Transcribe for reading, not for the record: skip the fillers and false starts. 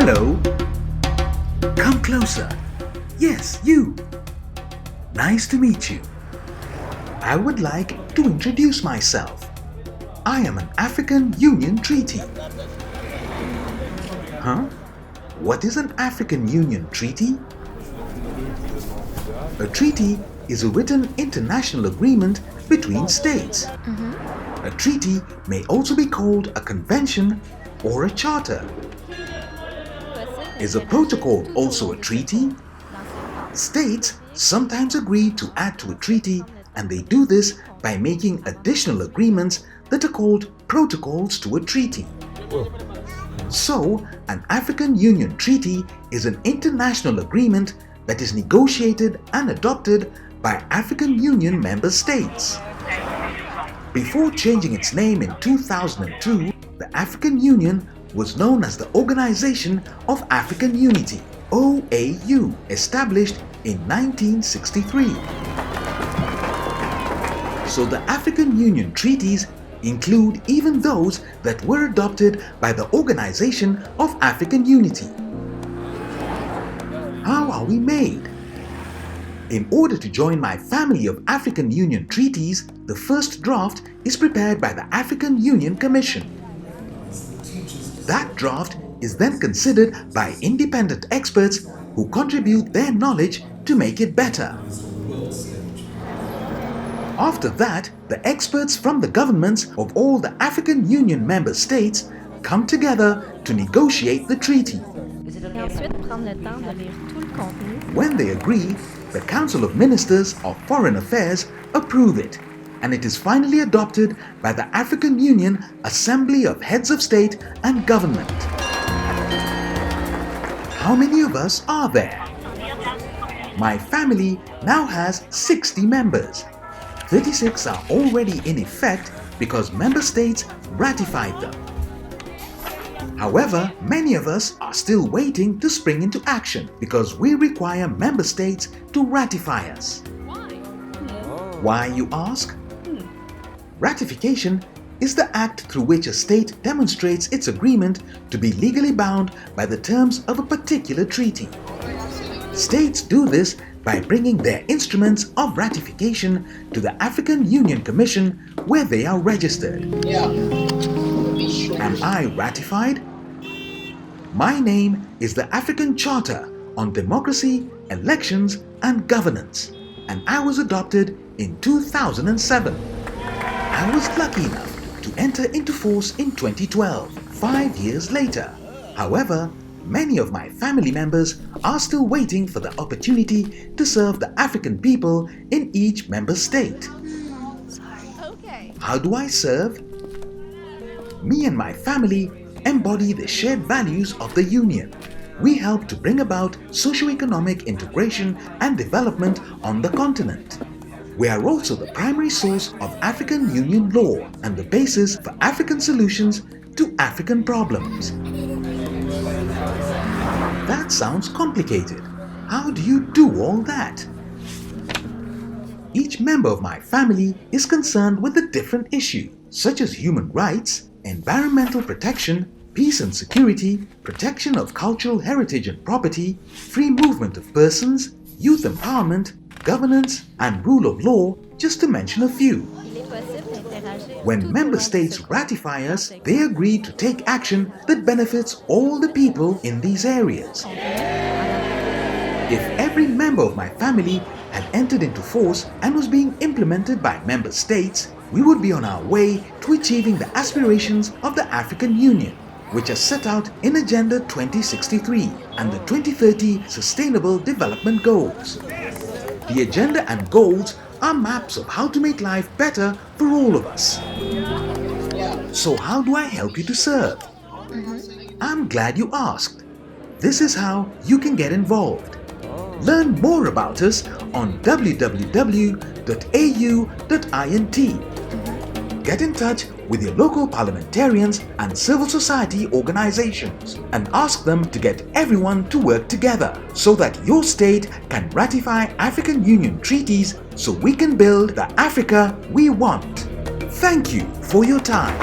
Hello. Come closer. Yes, you. Nice to meet you. I would like to introduce myself. I am an African Union Treaty. Huh? What is an African Union Treaty? A treaty is a written international agreement between states. A treaty may also be called a convention or a charter. Is a protocol also a treaty? States sometimes agree to add to a treaty, and they do this by making additional agreements that are called protocols to a treaty. So, an African Union Treaty is an international agreement that is negotiated and adopted by African Union member states. Before changing its name in 2002, the African Union was known as the Organization of African Unity, OAU, established in 1963. So the African Union treaties include even those that were adopted by the Organization of African Unity. How are we made? In order to join my family of African Union treaties, the first draft is prepared by the African Union Commission. That draft is then considered by independent experts who contribute their knowledge to make it better. After that, the experts from the governments of all the African Union member states come together to negotiate the treaty. When they agree, the Council of Ministers of Foreign Affairs approve it, and it is finally adopted by the African Union Assembly of Heads of State and Government. How many of us are there? My family now has 60 members. 36 are already in effect because member states ratified them. However, many of us are still waiting to spring into action because we require member states to ratify us. Why, you ask? Ratification is the act through which a state demonstrates its agreement to be legally bound by the terms of a particular treaty. States do this by bringing their instruments of ratification to the African Union Commission where they are registered. Am I ratified? My name is the African Charter on Democracy, Elections and Governance, and I was adopted in 2007. I was lucky enough to enter into force in 2012, 5 years later. However, many of my family members are still waiting for the opportunity to serve the African people in each member state. How do I serve? Me and my family embody the shared values of the Union. We help to bring about socio-economic integration and development on the continent. We are also the primary source of African Union law and the basis for African solutions to African problems. That sounds complicated. How do you do all that? Each member of my family is concerned with a different issue, such as human rights, environmental protection, peace and security, protection of cultural heritage and property, free movement of persons, youth empowerment, governance, and rule of law, just to mention a few. When member states ratify us, they agree to take action that benefits all the people in these areas. If every member of my family had entered into force and was being implemented by member states, we would be on our way to achieving the aspirations of the African Union, which are set out in Agenda 2063 and the 2030 Sustainable Development Goals. The agenda and goals are maps of how to make life better for all of us. So how do I help you to serve? I'm glad you asked. This is how you can get involved. Learn more about us on www.au.int. Get in touch with your local parliamentarians and civil society organizations and ask them to get everyone to work together so that your state can ratify African Union treaties so we can build the Africa we want. Thank you for your time.